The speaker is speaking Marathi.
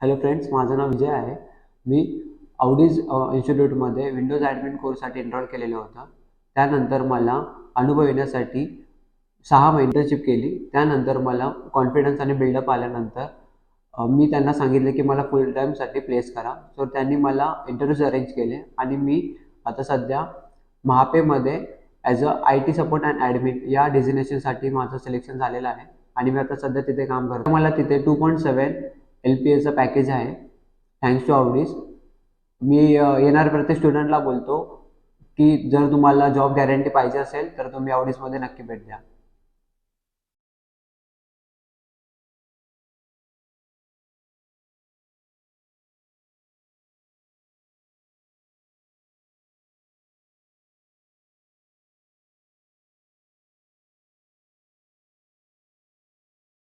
हॅलो फ्रेंड्स, माझं नाव विजय आहे. मी आवडीज इन्स्टिट्यूटमध्ये विंडोज ॲडमिन कोर्ससाठी एनरोल केलेलं होतं. त्यानंतर मला अनुभव येण्यासाठी 6 महिने इंटर्नशिप केली. त्यानंतर मला कॉन्फिडन्स आणि बिल्डअप आल्यानंतर मी त्यांना सांगितलं की मला फुल टाईमसाठी प्लेस करा. सो त्यांनी मला इंटरव्ह्यूज अरेंज केले आणि मी आता सध्या महापेमध्ये as a I T support and admin या डेझिग्नेशनसाठी माझं सिलेक्शन झालेलं आहे आणि मी आता सध्या तिथे काम करतो. मला तिथे 2.7 LPAचं पॅकेज आहे. थँक्स टू आवडीज. मी येणाऱ्या प्रत्येक स्टुडंटला बोलतो की जर तुम्हाला जॉब गॅरंटी पाहिजे असेल तर तुम्ही आवडीजमध्ये नक्की भेट द्या.